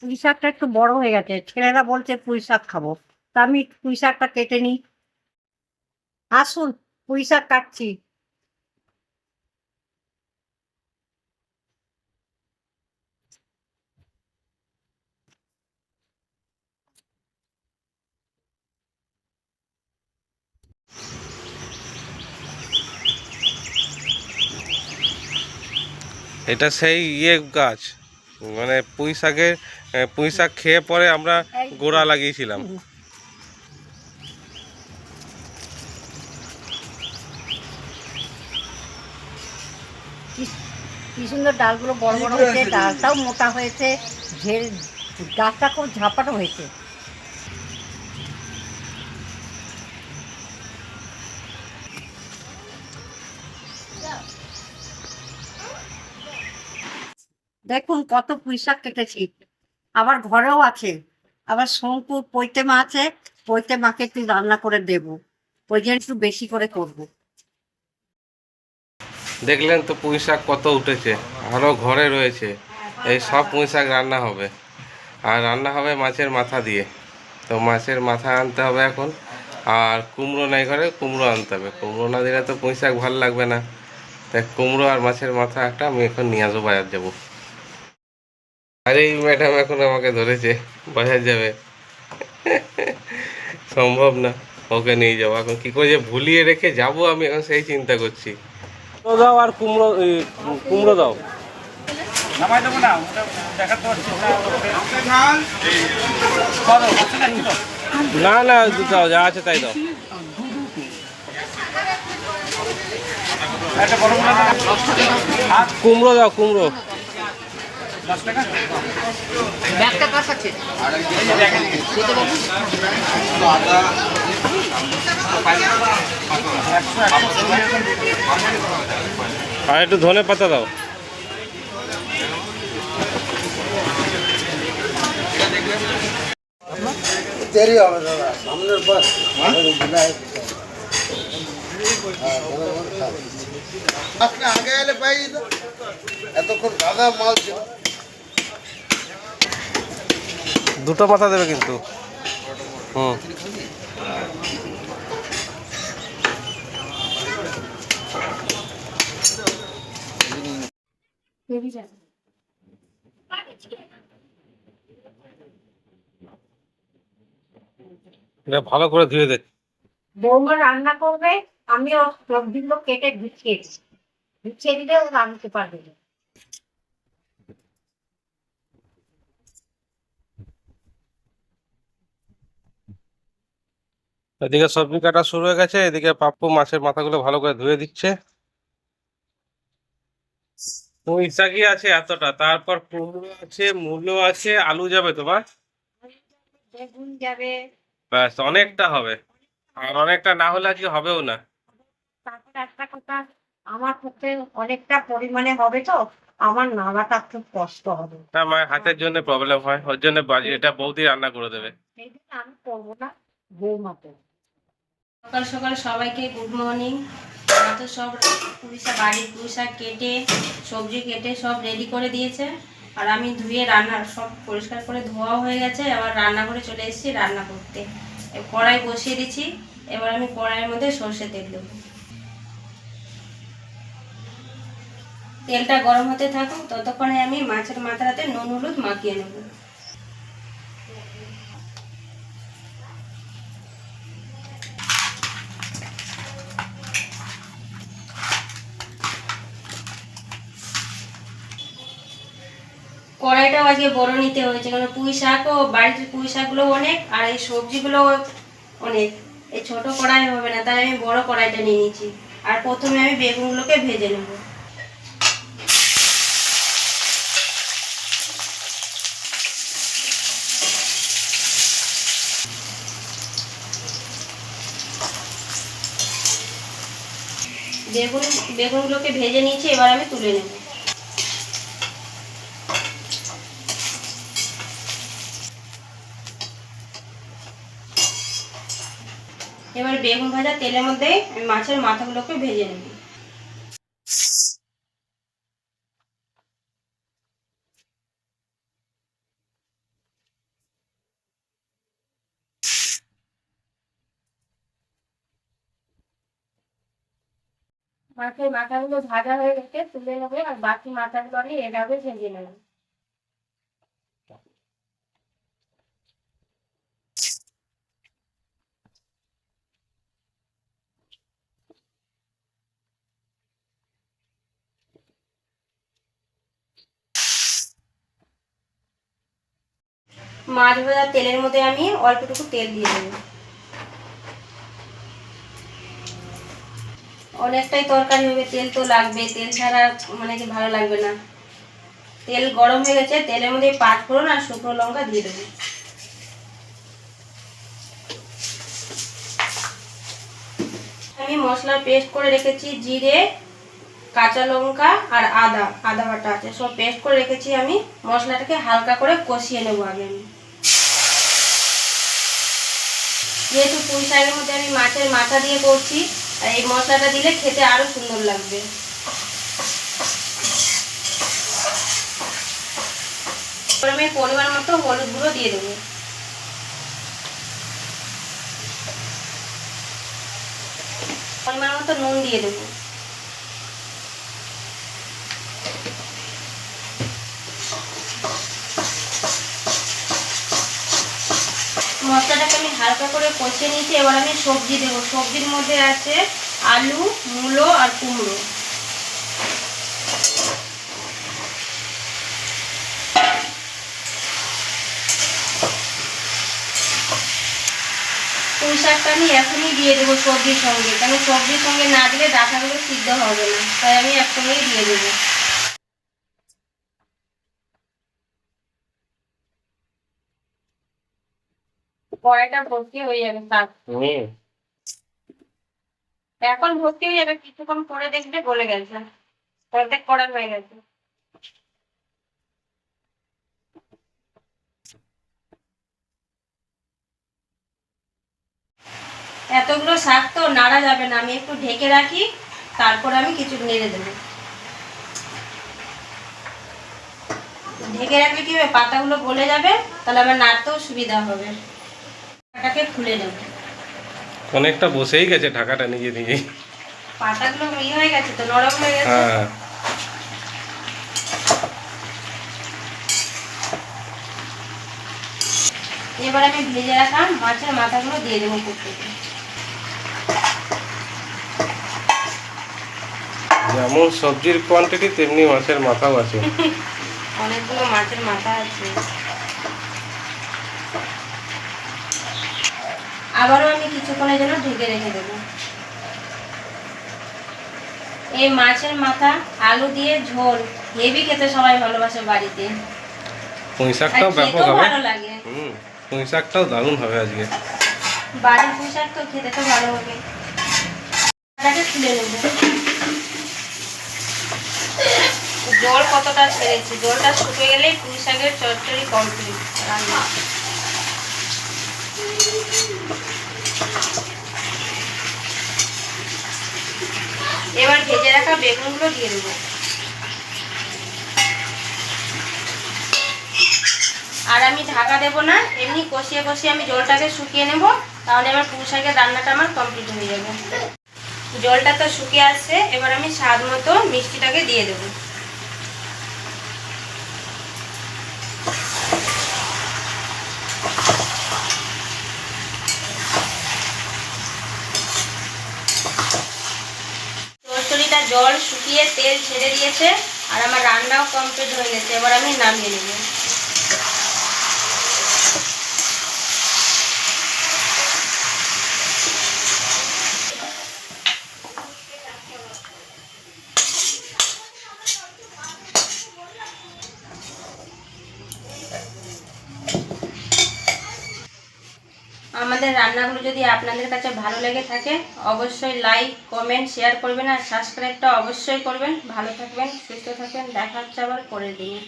পুঁই শাকটা একটু বড় হয়ে গেছে, ছেলেরা বলছে পুঁই শাক খাবো, তা আমি পুঁই শাকটা কেটে নিই। আসুন, পুঁই শাক কাটছি। এটা সেই গাছ, মানে পুঁই শাকের, পুঁই শাক খেয়ে পরে আমরা এই যে, গোড়া লাগিয়েছিলাম। কি কি সুন্দর ডালগুলো বড় বড় হয়েছে, ডালটাও মোটা হয়েছে, ঝেড় গাছটা খুব ঝাপাটো হয়েছে। দেখুন কত পুঁই শাক কেটেছি, আবার ঘরেও আছে, আবার শঙ্কুর পৈতে মা আছে, পৈতে মাকে একটু রান্না করে দেবো, ওই জন্য একটু বেশি করে করবো। দেখলেন তো পুঁই শাক কত উঠেছে, আরও ঘরে রয়েছে। এই সব পুঁই শাক রান্না হবে, আর রান্না হবে মাছের মাথা দিয়ে। তো মাছের মাথা আনতে হবে এখন, আর কুমড়ো নাই ঘরে, কুমড়ো আনতে হবে। কুমড়ো না দিলে তো পুঁই শাক ভালো লাগবে না, তাই কুমড়ো আর মাছের মাথা একটা আমি এখন নিয়ে আসবো, বাজার যাবো। আর এই ম্যাডাম এখন আমাকে ধরেছে বাজার যাবে, সম্ভব না ওকে নিয়ে যাবো। এখন কি করে যে ভুলিয়ে রেখে যাবো আমি, এখন সেই চিন্তা করছি। দাও আর কুমড়ো, কুমড়ো দাও। নামাই দেবো না, ওটা দেখাতে পারছি না না, দাও যা আছে তাই দাও। একটা বড় কুমড়ো দাও, কুমড়ো। 10 টাকা ব্যাগটা কার কাছে? আর একটু ধনে পাতা দাও। দেরি হবে দাদা, সামনের পর আপনি আগে এলে পাই তো, এতক্ষণ দাদা মাল ছিল। দুটো মাথা দেবে কিন্তু। হুম, এটা ভালো করে ধুয়ে দে। বৌমা রান্না করবে, আমিও সবজিগুলো কেটে গুছিয়ে দিলে ও রাঁধতে পারবে না। এদিকে সবজি কাটা শুরু হয়ে গেছে, এদিকে পাপ্পু মাছের মাথাগুলো ভালো করে ধুয়ে দিচ্ছে। পুঁই শাকই আছে এতটা, তারপর কুমড়ো আছে, মূলো আছে, আলু যাবে তোমার। বেগুন যাবে, ব্যাস অনেকটা হবে, আর অনেকটা না হলে আজকে হবেও না। তারপরে একটা কথা, আমার পক্ষে অনেকটা পরিমাণে হবে তো, আমার নাড়াটা খুব কষ্ট হবে, না, মায়ের হাতের জন্য প্রবলেম হয়, ওর জন্য এটা বৌদি রান্না করে দেবে। সেই জন্য আমি করবো না, বৌমা করবে। সকাল সকাল সবাইকে গুড মর্নিং। তো সব বাড়ির পুঁই শাক কেটে, সবজি কেটে সব রেডি করে দিয়েছে, আর আমি ধুয়ে রান্নার সব পরিষ্কার করে ধোয়াও হয়ে গেছে। আবার রান্নাঘরে চলে এসেছি রান্না করতে। কড়াই বসিয়ে দিচ্ছি, এবার আমি কড়াইয়ের মধ্যে সর্ষে তেল দেবো। তেলটা গরম হতে থাকুক, ততক্ষণে আমি মাছের মাথাতে নুন হলুদ মাখিয়ে নেব। কড়াইটাও আজকে বড় নিতে হয়েছে, কারণ পুঁই শাকও বাড়িতে, পুঁই শাকগুলো অনেক, আর এই সবজিগুলো অনেক। এই ছোট কড়াই হবে না, তাই আমি বড় কড়াইটা নিয়ে নিচ্ছি। আর প্রথমে আমি বেগুনগুলোকে ভেজে নেব। বেগুনগুলোকে ভেজে নিয়েছি, এবার আমি তুলে নেব। এবার বেগুন ভাজা তেলের মধ্যে আমি মাছের মাথাগুলোকে ভেজে নেব। মাছের মাথাগুলো ভাজা হয়ে গেছে, তুলে নেবো, আর বাকি মাথাগুলো আমি এভাবে ভেজে নেব। মাছ ভাজা তেলের মধ্যে আমি অল্পটুকু তেল দিয়ে দেবো। অনেকটাই তরকারি হবে, তেল তো লাগবে, তেল ছাড়া মানে কি ভালো লাগবে না। তেল গরম হয়ে গেছে, তেলের মধ্যে পাঁচ ফোড়ন আর শুকনো লঙ্কা দিয়ে দেবো। আমি মশলা পেস্ট করে রেখেছি, জিরে, কাঁচা লঙ্কা আর আদা বাটা আছে, সব পেস্ট করে রেখেছি। আমি মশলাটাকে হালকা করে কষিয়ে নেবো আগে। আমি যেহেতু পুঁই শাকের মধ্যে আমি মাছের মাথা দিয়ে করছি, আর এই মশলাটা দিলে খেতে আরো সুন্দর লাগবে। আমি পরিমাণ মতো হলুদ গুঁড়ো দিয়ে দেবো। পরিমাণ মতো নুন দিয়ে দেবো। মশলাটাকে আমি হালকা করে কষিয়ে নিয়েছি। এবার আমি সবজি দেবো। সবজির মধ্যে আছে আলু, মূলো আর কুমড়ো। পুঁই শাকটা আমি এখনই দিয়ে দেবো সবজির সঙ্গে, কারণ সবজির সঙ্গে না দিলে ডাঁটাগুলো সিদ্ধ হবে না, তাই আমি একসঙ্গেই দিয়ে দেবো। কড়াইটা ভর্তি হয়ে যাবে শাক, এখন ভর্তি হয়ে যাবে, কিছুক্ষণ পরে দেখবে গলে গেছে, অর্ধেক করা হয়ে গেছে। এতগুলো শাক তো নাড়া যাবে না, আমি একটু ঢেকে রাখি, তারপর আমি কিছু নেড়ে দেবো। ঢেকে রাখলে কি হবে, পাতাগুলো গলে যাবে, তাহলে আমার নাড়তেও সুবিধা হবে। ঢাকাটাকে খুলে নেব। অনেকটা বসেই গেছে ঢাকাটা নিজে নিজেই। পাতাগুলো হয়ে গেছে তো, নরম হয়ে গেছে। হ্যাঁ, এবার আমি ভেজে রাখা মাছের মাথাগুলো দিয়ে দেবো প্রত্যেকে। যেমন সবজির কোয়ান্টিটি তেমনি মাছের মাথাও আছে। অনেকগুলো মাছের মাথা আছে। আবারও আমি কিছুক্ষণের জন্য ঢেকে রেখে দেবো। এই মাছের মাথা আলু দিয়ে ঝোল হেভি খেতে সবাই ভালোবাসে বাড়িতে। পুঁই শাকটাও ব্যাপক খেতেও হবে। ভালো লাগে। পুঁই শাকটাও দারুণ হবে আজকে। বাড়ির পুঁই শাক তো খেতে তো ভালো হবে। এটাকে তুলে নেব। জল কতটা ছেড়েছি, জলটা শুকিয়ে গেলেই পুঁই শাকের চচ্চড়ি কমপ্লিট রান্না। এবার ভেজে রাখা বেগুনগুলো দিয়ে দেবো। আর আমি ঢাকা দেবো না, এমনি কষিয়ে কষিয়ে আমি জলটাকে শুকিয়ে নেব, তাহলে আমার পুঁই শাকের রান্নাটা আমার কমপ্লিট হয়ে যাবে। জলটা তো শুকিয়ে আসছে, এবার আমি স্বাদ মতো মিষ্টিটাকে দিয়ে দেবো। চচ্চড়িটা জল শুকিয়ে তেল ছেড়ে দিয়েছে, আর আমার রান্নাও কমপ্লিট হয়ে গেছে। এবার আমি নামিয়ে নেব। আমাদের রান্নাগুলো যদি আপনাদের কাছে ভালো লেগে থাকে, অবশ্যই লাইক, কমেন্ট, শেয়ার করবেন, আর সাবস্ক্রাইবটা অবশ্যই করবেন। ভালো থাকবেন, সুস্থ থাকবেন, দেখা হচ্ছে আবার পরের দিনে।